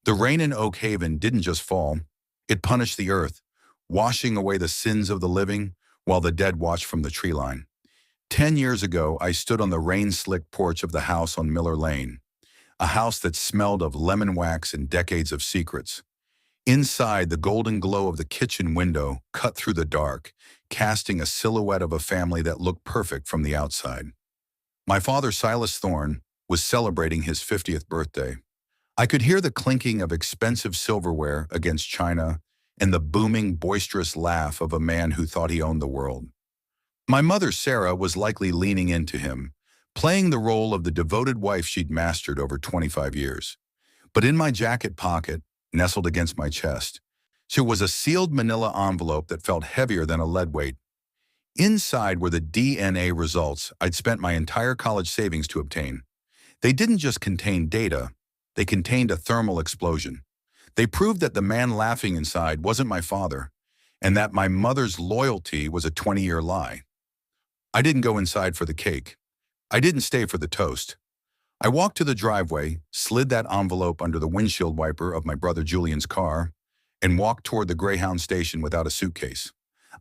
The rain in Oak Haven didn't just fall, it punished the earth, washing away the sins of the living while the dead watched from the tree line. 10 years ago, I stood on the rain-slicked porch of the house on Miller Lane, a house that smelled of lemon wax and decades of secrets. Inside, the golden glow of the kitchen window cut through the dark, casting a silhouette of a family that looked perfect from the outside. My father, Silas Thorne, was celebrating his 50th birthday. I could hear the clinking of expensive silverware against china and the booming, boisterous laugh of a man who thought he owned the world. My mother, Sarah, was likely leaning into him, playing the role of the devoted wife she'd mastered over 25 years. But in my jacket pocket, nestled against my chest, there was a sealed manila envelope that felt heavier than a lead weight. Inside were the DNA results I'd spent my entire college savings to obtain. They didn't just contain data, they contained a thermal explosion. They proved that the man laughing inside wasn't my father, and that my mother's loyalty was a 20-year lie. I didn't go inside for the cake. I didn't stay for the toast. I walked to the driveway, slid that envelope under the windshield wiper of my brother Julian's car, and walked toward the Greyhound station without a suitcase.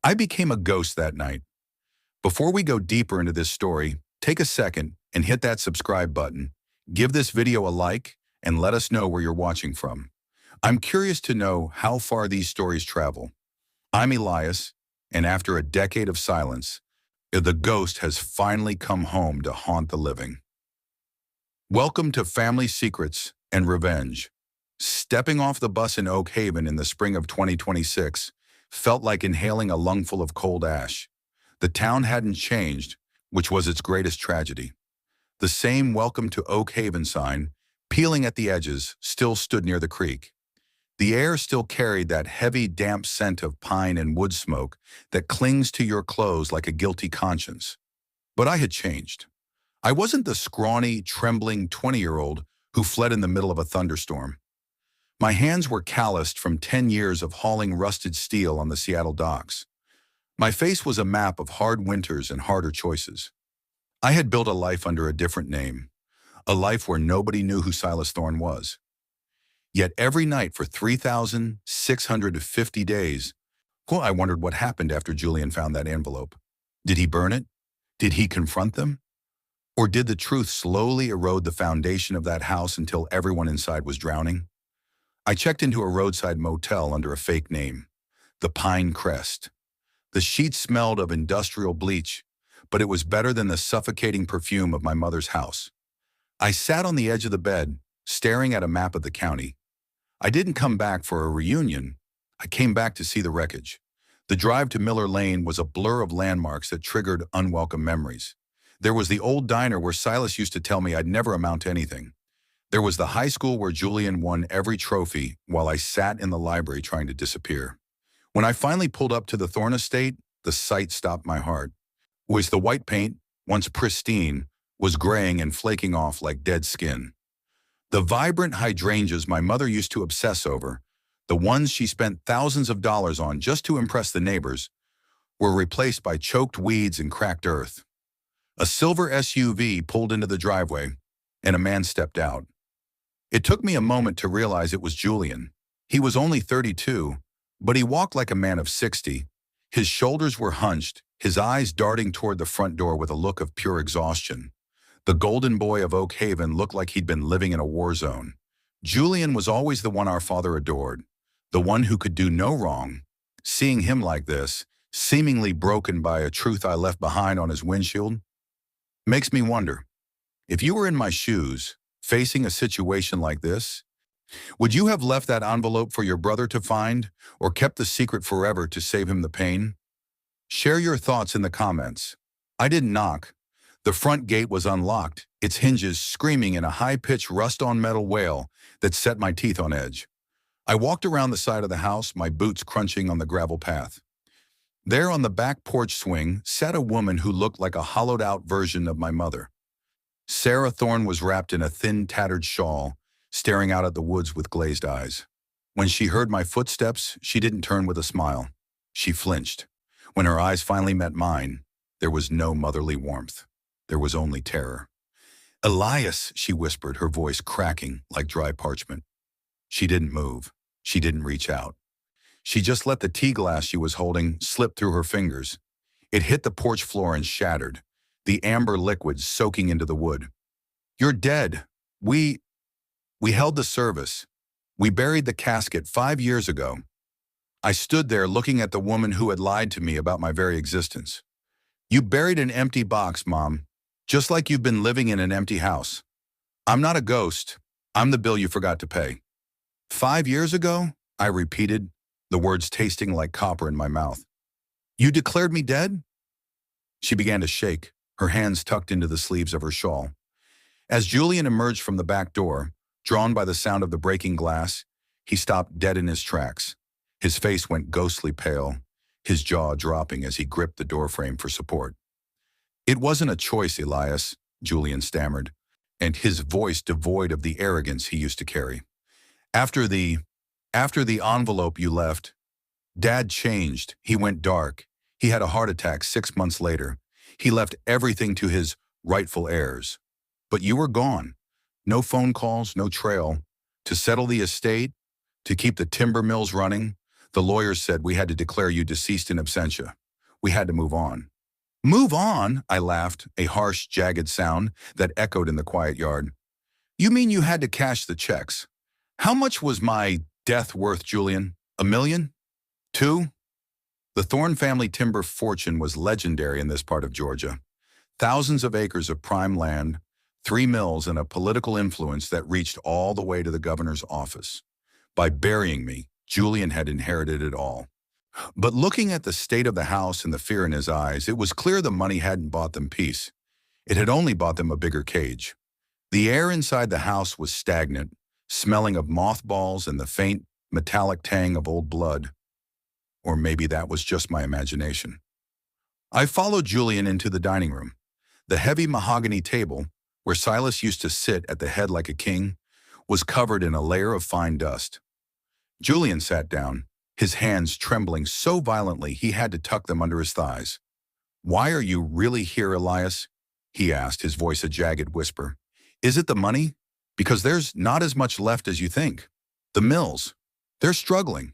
I became a ghost that night. Before we go deeper into this story, take a second and hit that subscribe button. Give this video a like and let us know where you're watching from. I'm curious to know how far these stories travel. I'm Elias, and after a decade of silence, the ghost has finally come home to haunt the living. Welcome to Family Secrets and Revenge. Stepping off the bus in Oak Haven in the spring of 2026 felt like inhaling a lungful of cold ash. The town hadn't changed, which was its greatest tragedy. The same Welcome to Oak Haven sign, peeling at the edges, still stood near the creek. The air still carried that heavy, damp scent of pine and wood smoke that clings to your clothes like a guilty conscience. But I had changed. I wasn't the scrawny, trembling 20-year-old who fled in the middle of a thunderstorm. My hands were calloused from 10 years of hauling rusted steel on the Seattle docks. My face was a map of hard winters and harder choices. I had built a life under a different name, a life where nobody knew who Silas Thorne was. Yet every night for 3,650 days, I wondered what happened after Julian found that envelope. Did he burn it? Did he confront them? Or did the truth slowly erode the foundation of that house until everyone inside was drowning? I checked into a roadside motel under a fake name, the Pine Crest. The sheets smelled of industrial bleach, but it was better than the suffocating perfume of my mother's house. I sat on the edge of the bed, staring at a map of the county. I didn't come back for a reunion. I came back to see the wreckage. The drive to Miller Lane was a blur of landmarks that triggered unwelcome memories. There was the old diner where Silas used to tell me I'd never amount to anything. There was the high school where Julian won every trophy while I sat in the library trying to disappear. When I finally pulled up to the Thorne estate, the sight stopped my heart. The white paint, once pristine, was graying and flaking off like dead skin. The vibrant hydrangeas my mother used to obsess over, the ones she spent thousands of dollars on just to impress the neighbors, were replaced by choked weeds and cracked earth. A silver SUV pulled into the driveway, and a man stepped out. It took me a moment to realize it was Julian. He was only 32, but he walked like a man of 60. His shoulders were hunched, his eyes darting toward the front door with a look of pure exhaustion. The golden boy of Oak Haven looked like he'd been living in a war zone. Julian was always the one our father adored, the one who could do no wrong. Seeing him like this, seemingly broken by a truth I left behind on his windshield, makes me wonder, if you were in my shoes, facing a situation like this, would you have left that envelope for your brother to find, or kept the secret forever to save him the pain? Share your thoughts in the comments. I didn't knock. The front gate was unlocked, its hinges screaming in a high-pitched rust-on-metal wail that set my teeth on edge. I walked around the side of the house, my boots crunching on the gravel path. There on the back porch swing sat a woman who looked like a hollowed-out version of my mother. Sarah Thorne was wrapped in a thin, tattered shawl, staring out at the woods with glazed eyes. When she heard my footsteps, she didn't turn with a smile. She flinched. When her eyes finally met mine, there was no motherly warmth. There was only terror. "Elias," she whispered, her voice cracking like dry parchment. She didn't move. She didn't reach out. She just let the tea glass she was holding slip through her fingers. It hit the porch floor and shattered, the amber liquid soaking into the wood. "You're dead. We held the service. We buried the casket 5 years ago." I stood there looking at the woman who had lied to me about my very existence. "You buried an empty box, Mom, just like you've been living in an empty house. I'm not a ghost. I'm the bill you forgot to pay." 5 years ago?" I repeated, the words tasting like copper in my mouth. "You declared me dead?" She began to shake, her hands tucked into the sleeves of her shawl. As Julian emerged from the back door, drawn by the sound of the breaking glass, he stopped dead in his tracks. His face went ghostly pale, his jaw dropping as he gripped the doorframe for support. "It wasn't a choice, Elias," Julian stammered, and his voice devoid of the arrogance he used to carry. After the envelope you left, Dad changed. He went dark. He had a heart attack 6 months later. He left everything to his rightful heirs. But you were gone. No phone calls, no trail. To settle the estate, to keep the timber mills running, the lawyers said we had to declare you deceased in absentia. We had to move on." "Move on?" I laughed, a harsh, jagged sound that echoed in the quiet yard. "You mean you had to cash the checks? How much was my death worth, Julian? $1 million? $2 million? The Thorne family timber fortune was legendary in this part of Georgia. Thousands of acres of prime land, 3 mills, and a political influence that reached all the way to the governor's office. By burying me, Julian had inherited it all. But looking at the state of the house and the fear in his eyes, it was clear the money hadn't bought them peace. It had only bought them a bigger cage. The air inside the house was stagnant, smelling of mothballs and the faint, metallic tang of old blood. Or maybe that was just my imagination. I followed Julian into the dining room. The heavy mahogany table, where Silas used to sit at the head like a king, was covered in a layer of fine dust. Julian sat down, his hands trembling so violently he had to tuck them under his thighs. "Why are you really here, Elias?" he asked, his voice a jagged whisper. "Is it the money? Because there's not as much left as you think. The mills, they're struggling.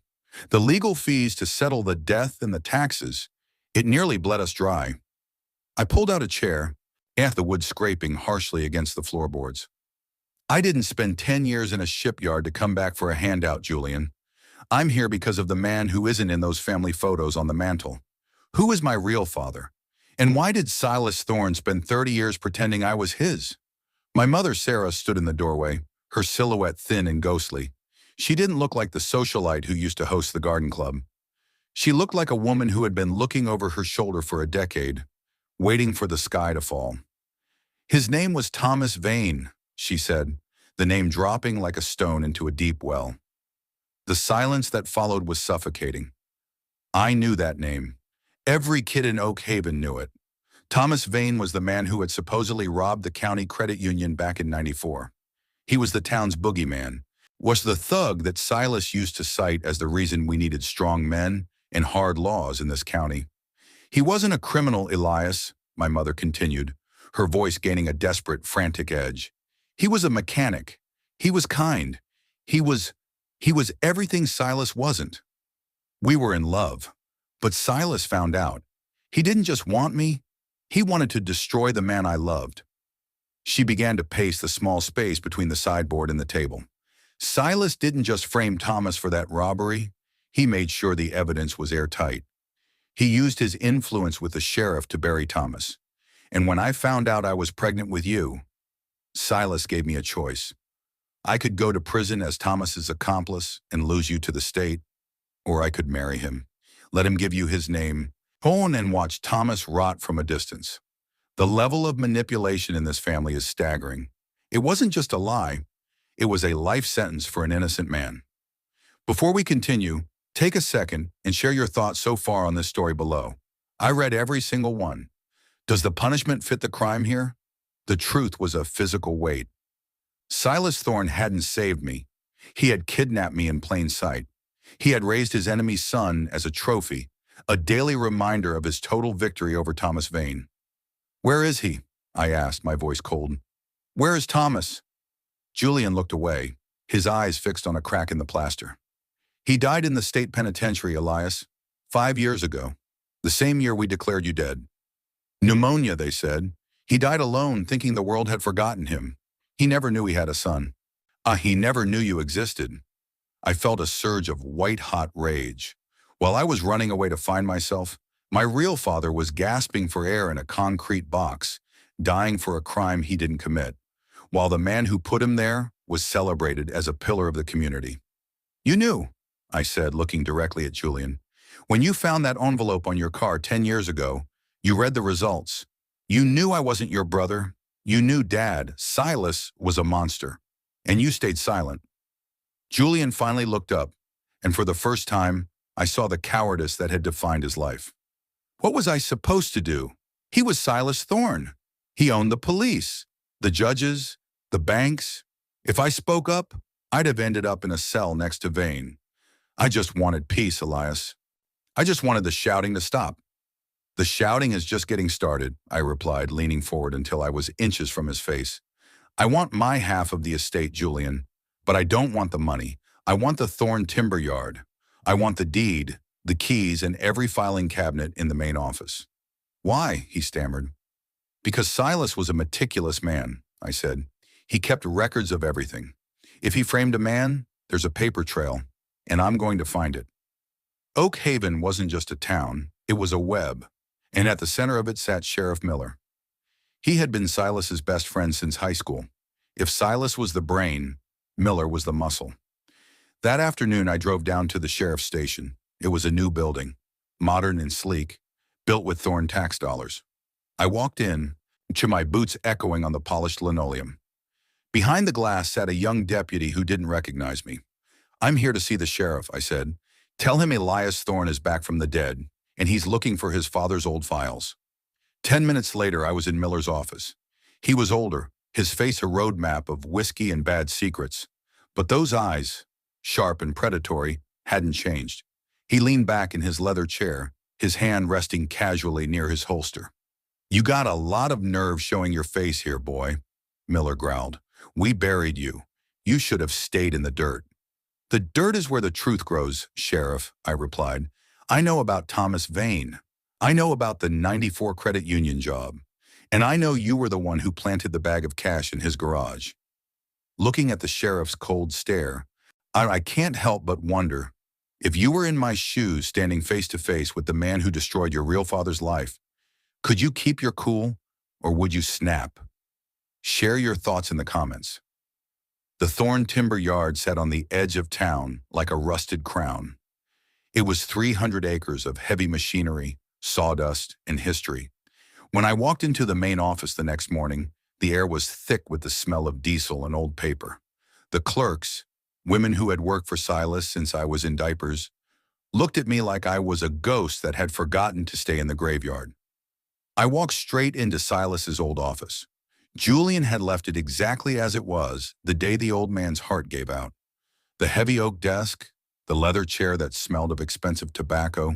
The legal fees to settle the death and the taxes, it nearly bled us dry." I pulled out a chair, the wood scraping harshly against the floorboards. "I didn't spend 10 years in a shipyard to come back for a handout, Julian. I'm here because of the man who isn't in those family photos on the mantle. Who is my real father? And why did Silas Thorne spend 30 years pretending I was his?" My mother, Sarah, stood in the doorway, her silhouette thin and ghostly. She didn't look like the socialite who used to host the garden club. She looked like a woman who had been looking over her shoulder for a decade, waiting for the sky to fall. "His name was Thomas Vane," she said, the name dropping like a stone into a deep well. The silence that followed was suffocating. I knew that name. Every kid in Oak Haven knew it. Thomas Vane was the man who had supposedly robbed the county credit union back in '94. He was the town's boogeyman, was the thug that Silas used to cite as the reason we needed strong men and hard laws in this county. "He wasn't a criminal, Elias," my mother continued, her voice gaining a desperate, frantic edge. "He was a mechanic. He was kind. He was everything Silas wasn't. We were in love. But Silas found out. He didn't just want me. He wanted to destroy the man I loved." She began to pace the small space between the sideboard and the table. "Silas didn't just frame Thomas for that robbery. He made sure the evidence was airtight. He used his influence with the sheriff to bury Thomas. And when I found out I was pregnant with you, Silas gave me a choice. I could go to prison as Thomas's accomplice and lose you to the state, or I could marry him, let him give you his name, Thorne, and watch Thomas rot from a distance. The level of manipulation in this family is staggering. It wasn't just a lie. It was a life sentence for an innocent man." Before we continue, take a second and share your thoughts so far on this story below. I read every single one. Does the punishment fit the crime here? The truth was a physical weight. Silas Thorne hadn't saved me. He had kidnapped me in plain sight. He had raised his enemy's son as a trophy, a daily reminder of his total victory over Thomas Vane. "Where is he?" I asked, my voice cold. "Where is Thomas?" Julian looked away, his eyes fixed on a crack in the plaster. "He died in the state penitentiary, Elias, 5 years ago, the same year we declared you dead. Pneumonia, they said. He died alone, thinking the world had forgotten him. He never knew he had a son. He never knew you existed." I felt a surge of white-hot rage. While I was running away to find myself, my real father was gasping for air in a concrete box, dying for a crime he didn't commit, while the man who put him there was celebrated as a pillar of the community. "You knew," I said, looking directly at Julian. "When you found that envelope on your car 10 years ago, you read the results. You knew I wasn't your brother. You knew Dad, Silas, was a monster. And you stayed silent." Julian finally looked up, and for the first time, I saw the cowardice that had defined his life. What was I supposed to do? He was Silas Thorne. He owned the police, the judges, the banks. If I spoke up, I'd have ended up in a cell next to Vane. I just wanted peace, Elias. I just wanted the shouting to stop. "The shouting is just getting started," I replied, leaning forward until I was inches from his face. "I want my half of the estate, Julian, but I don't want the money. I want the Thorne timber yard. I want the deed, the keys, and every filing cabinet in the main office." "Why?" he stammered. "Because Silas was a meticulous man," I said. "He kept records of everything. If he framed a man, there's a paper trail, and I'm going to find it." Oak Haven wasn't just a town, it was a web, and at the center of it sat Sheriff Miller. He had been Silas's best friend since high school. If Silas was the brain, Miller was the muscle. That afternoon, I drove down to the sheriff's station. It was a new building, modern and sleek, built with Thorne tax dollars. I walked in, to my boots echoing on the polished linoleum. Behind the glass sat a young deputy who didn't recognize me. "I'm here to see the sheriff," I said. "Tell him Elias Thorne is back from the dead, and he's looking for his father's old files." 10 minutes later, I was in Miller's office. He was older, his face a roadmap of whiskey and bad secrets. But those eyes, sharp and predatory, hadn't changed. He leaned back in his leather chair, his hand resting casually near his holster. "You got a lot of nerve showing your face here, boy," Miller growled. "We buried you. You should have stayed in the dirt." "The dirt is where the truth grows, Sheriff," I replied. "I know about Thomas Vane. I know about the '94 credit union job. And I know you were the one who planted the bag of cash in his garage." Looking at the sheriff's cold stare, I can't help but wonder, if you were in my shoes standing face to face with the man who destroyed your real father's life, could you keep your cool, or would you snap? Share your thoughts in the comments. The Thorne timber yard sat on the edge of town like a rusted crown. It was 300 acres of heavy machinery, sawdust, and history. When I walked into the main office the next morning, the air was thick with the smell of diesel and old paper. The clerks, women who had worked for Silas since I was in diapers, looked at me like I was a ghost that had forgotten to stay in the graveyard. I walked straight into Silas's old office. Julian had left it exactly as it was the day the old man's heart gave out. The heavy oak desk, the leather chair that smelled of expensive tobacco,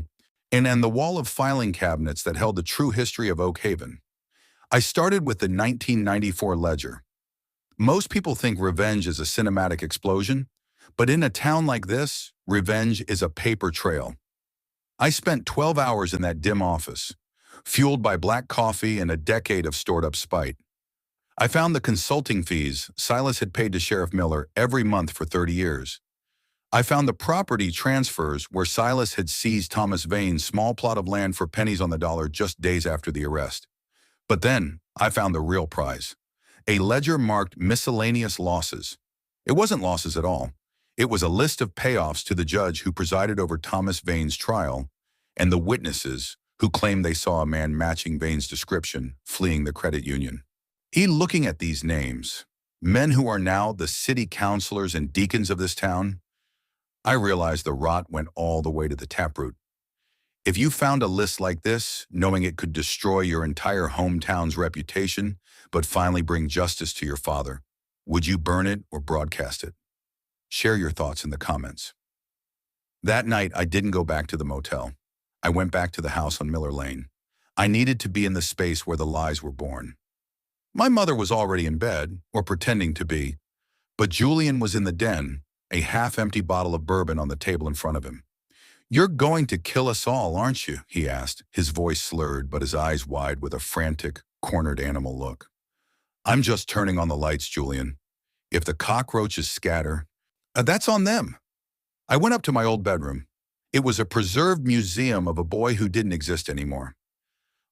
and the wall of filing cabinets that held the true history of Oak Haven. I started with the 1994 ledger. Most people think revenge is a cinematic explosion, but in a town like this, revenge is a paper trail. I spent 12 hours in that dim office, fueled by black coffee and a decade of stored-up spite. I found the consulting fees Silas had paid to Sheriff Miller every month for 30 years. I found the property transfers where Silas had seized Thomas Vane's small plot of land for pennies on the dollar just days after the arrest. But then I found the real prize, a ledger marked miscellaneous losses. It wasn't losses at all. It was a list of payoffs to the judge who presided over Thomas Vane's trial and the witnesses who claimed they saw a man matching Vane's description fleeing the credit union. Looking at these names, men who are now the city councilors and deacons of this town, I realized the rot went all the way to the taproot. If you found a list like this, knowing it could destroy your entire hometown's reputation, but finally bring justice to your father, would you burn it or broadcast it? Share your thoughts in the comments. That night, I didn't go back to the motel. I went back to the house on Miller Lane. I needed to be in the space where the lies were born. My mother was already in bed, or pretending to be, But Julian was in the den, a half-empty bottle of bourbon on the table in front of him. "You're going to kill us all, aren't you?" he asked, his voice slurred but his eyes wide with a frantic, cornered animal look. "I'm just turning on the lights, Julian. If the cockroaches scatter, that's on them." I went up to my old bedroom. It was a preserved museum of a boy who didn't exist anymore.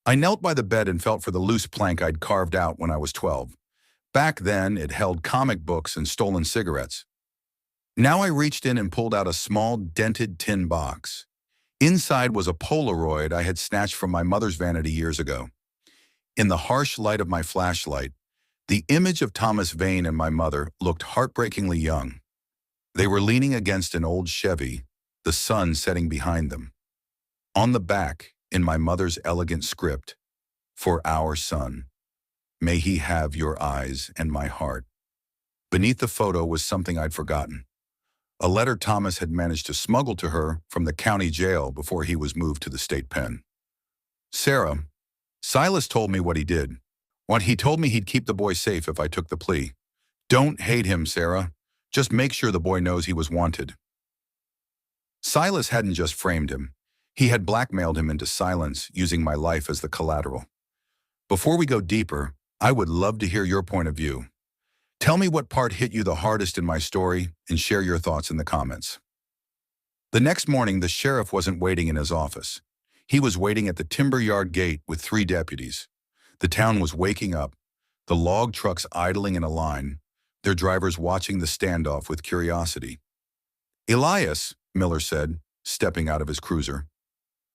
I knelt by the bed and felt for the loose plank I'd carved out when I was 12. Back then, it held comic books and stolen cigarettes. Now I reached in and pulled out a small, dented tin box. Inside was a Polaroid I had snatched from my mother's vanity years ago. In the harsh light of my flashlight, the image of Thomas Vane and my mother looked heartbreakingly young. They were leaning against an old Chevy, the sun setting behind them. On the back, in my mother's elegant script, "For our son, may he have your eyes and my heart." Beneath the photo was something I'd forgotten. A letter Thomas had managed to smuggle to her from the county jail before he was moved to the state pen. "Sarah, Silas told me what he did. He told me he'd keep the boy safe if I took the plea. Don't hate him, Sarah. Just make sure the boy knows he was wanted." Silas hadn't just framed him. He had blackmailed him into silence, using my life as the collateral. Before we go deeper, I would love to hear your point of view. Tell me what part hit you the hardest in my story and share your thoughts in the comments. The next morning, the sheriff wasn't waiting in his office. He was waiting at the timber yard gate with 3 deputies. The town was waking up, the log trucks idling in a line, their drivers watching the standoff with curiosity. "Elias," Miller said, stepping out of his cruiser.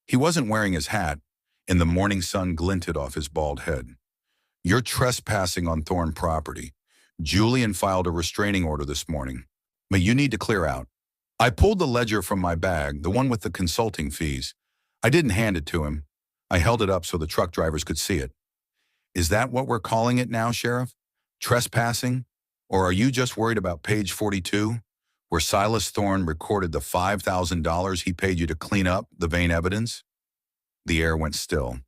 He wasn't wearing his hat, and the morning sun glinted off his bald head. "You're trespassing on Thorne property. Julian filed a restraining order this morning, but you need to clear out." I pulled the ledger from my bag, the one with the consulting fees. I didn't hand it to him. I held it up so the truck drivers could see it. "Is that what we're calling it now, Sheriff? Trespassing? Or are you just worried about page 42, where Silas Thorne recorded the $5,000 he paid you to clean up the Vane evidence?" The air went still.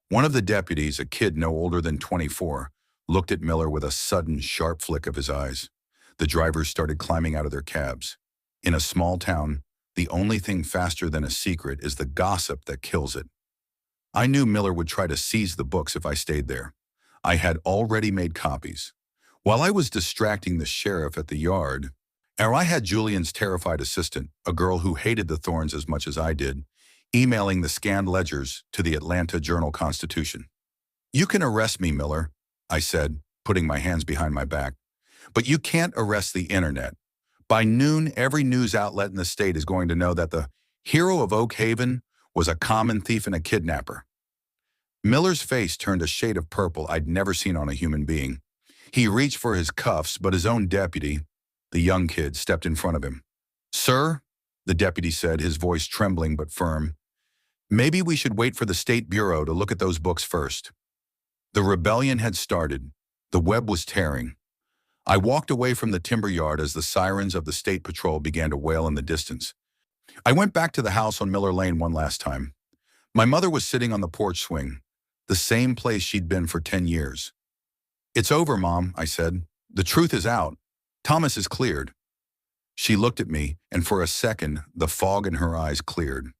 One of the deputies, a kid no older than 24, looked at Miller with a sudden, sharp flick of his eyes. The drivers started climbing out of their cabs. In a small town, the only thing faster than a secret is the gossip that kills it. I knew Miller would try to seize the books if I stayed there. I had already made copies. While I was distracting the sheriff at the yard, I had Julian's terrified assistant, a girl who hated the Thornes as much as I did, emailing the scanned ledgers to the Atlanta Journal-Constitution. "You can arrest me, Miller," I said, putting my hands behind my back. "But you can't arrest the internet. By noon, every news outlet in the state is going to know that the hero of Oak Haven was a common thief and a kidnapper." Miller's face turned a shade of purple I'd never seen on a human being. He reached for his cuffs, but his own deputy, the young kid, stepped in front of him. "Sir," the deputy said, his voice trembling but firm, "maybe we should wait for the State Bureau to look at those books first." The rebellion had started. The web was tearing. I walked away from the timber yard as the sirens of the state patrol began to wail in the distance. I went back to the house on Miller Lane one last time. My mother was sitting on the porch swing, the same place she'd been for 10 years. "It's over, Mom," I said. "The truth is out. Thomas is cleared." She looked at me, and for a second, the fog in her eyes cleared.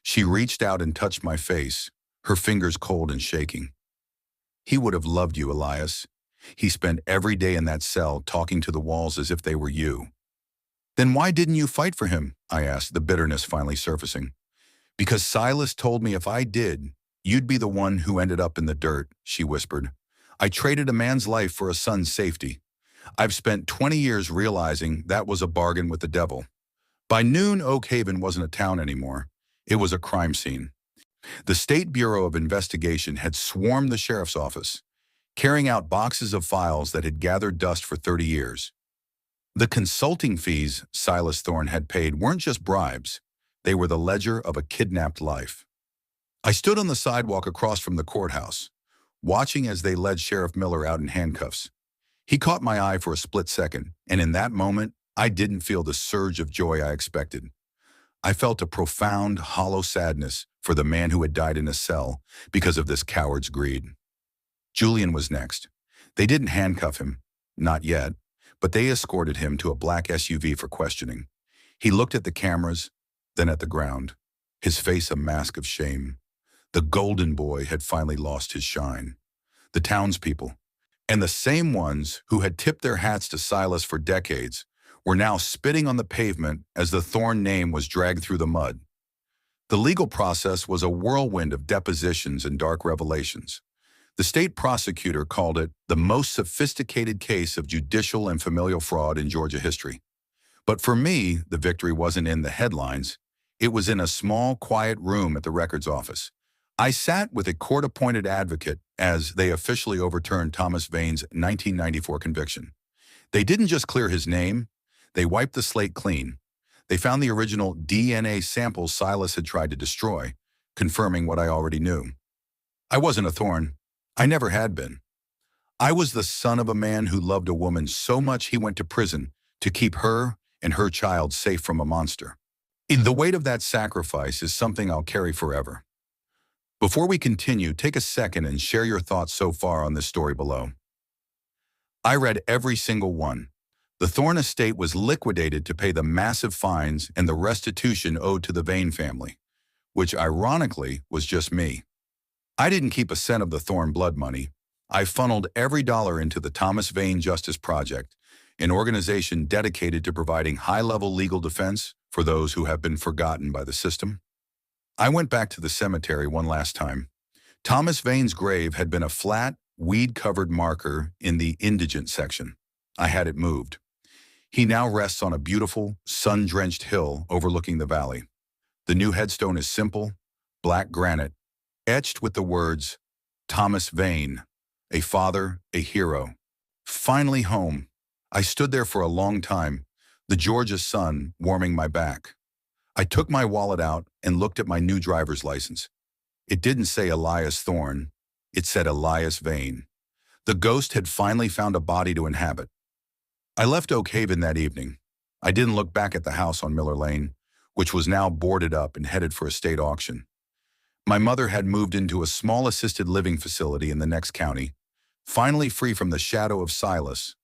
She reached out and touched my face, her fingers cold and shaking. "He would have loved you, Elias. He spent every day in that cell talking to the walls as if they were you." "Then why didn't you fight for him?" I asked, the bitterness finally surfacing. "Because Silas told me if I did, you'd be the one who ended up in the dirt," she whispered. "I traded a man's life for a son's safety. I've spent 20 years realizing that was a bargain with the devil." By noon, Oak Haven wasn't a town anymore. It was a crime scene. The State Bureau of Investigation had swarmed the sheriff's office, carrying out boxes of files that had gathered dust for 30 years. The consulting fees Silas Thorne had paid weren't just bribes. They were the ledger of a kidnapped life. I stood on the sidewalk across from the courthouse, watching as they led Sheriff Miller out in handcuffs. He caught my eye for a split second, and in that moment, I didn't feel the surge of joy I expected. I felt a profound, hollow sadness for the man who had died in a cell because of this coward's greed. Julian was next. They didn't handcuff him, not yet, but they escorted him to a black SUV for questioning. He looked at the cameras, then at the ground, his face a mask of shame. The golden boy had finally lost his shine. The townspeople, and the same ones who had tipped their hats to Silas for decades, were now spitting on the pavement as the Thorne name was dragged through the mud. The legal process was a whirlwind of depositions and dark revelations. The state prosecutor called it the most sophisticated case of judicial and familial fraud in Georgia history. But for me, the victory wasn't in the headlines. It was in a small, quiet room at the records office. I sat with a court-appointed advocate as they officially overturned Thomas Vane's 1994 conviction. They didn't just clear his name, they wiped the slate clean. They found the original DNA samples Silas had tried to destroy, confirming what I already knew. I wasn't a Thorne. I never had been. I was the son of a man who loved a woman so much he went to prison to keep her and her child safe from a monster. The weight of that sacrifice is something I'll carry forever. Before we continue, take a second and share your thoughts so far on this story below. I read every single one. The Thorne estate was liquidated to pay the massive fines and the restitution owed to the Vane family, which ironically was just me. I didn't keep a cent of the Thorne blood money. I funneled every dollar into the Thomas Vane Justice Project, an organization dedicated to providing high-level legal defense for those who have been forgotten by the system. I went back to the cemetery one last time. Thomas Vane's grave had been a flat, weed-covered marker in the indigent section. I had it moved. He now rests on a beautiful, sun-drenched hill overlooking the valley. The new headstone is simple, black granite, etched with the words, Thomas Vane, a father, a hero. Finally home. I stood there for a long time, the Georgia sun warming my back. I took my wallet out and looked at my new driver's license. It didn't say Elias Thorne, it said Elias Vane. The ghost had finally found a body to inhabit. I left Oak Haven that evening. I didn't look back at the house on Miller Lane, which was now boarded up and headed for a state auction. My mother had moved into a small assisted living facility in the next county, finally free from the shadow of Silas,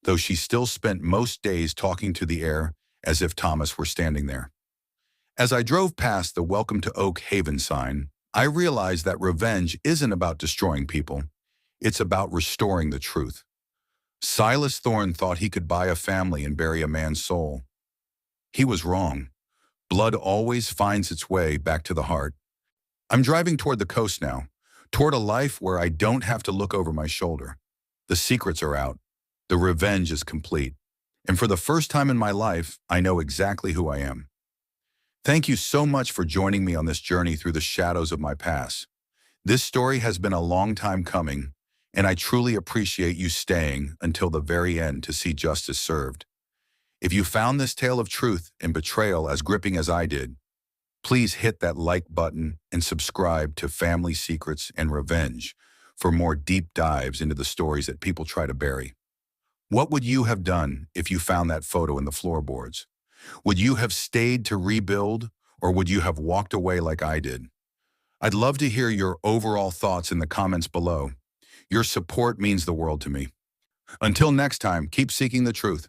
though she still spent most days talking to the heir as if Thomas were standing there. As I drove past the Welcome to Oak Haven sign, I realized that revenge isn't about destroying people. It's about restoring the truth. Silas Thorne thought he could buy a family and bury a man's soul. He was wrong. Blood always finds its way back to the heart. I'm driving toward the coast now, toward a life where I don't have to look over my shoulder. The secrets are out. The revenge is complete. And for the first time in my life, I know exactly who I am. Thank you so much for joining me on this journey through the shadows of my past. This story has been a long time coming, and I truly appreciate you staying until the very end to see justice served. If you found this tale of truth and betrayal as gripping as I did, please hit that like button and subscribe to Family Secrets and Revenge for more deep dives into the stories that people try to bury. What would you have done if you found that photo in the floorboards? Would you have stayed to rebuild, or would you have walked away like I did? I'd love to hear your overall thoughts in the comments below. Your support means the world to me. Until next time, keep seeking the truth.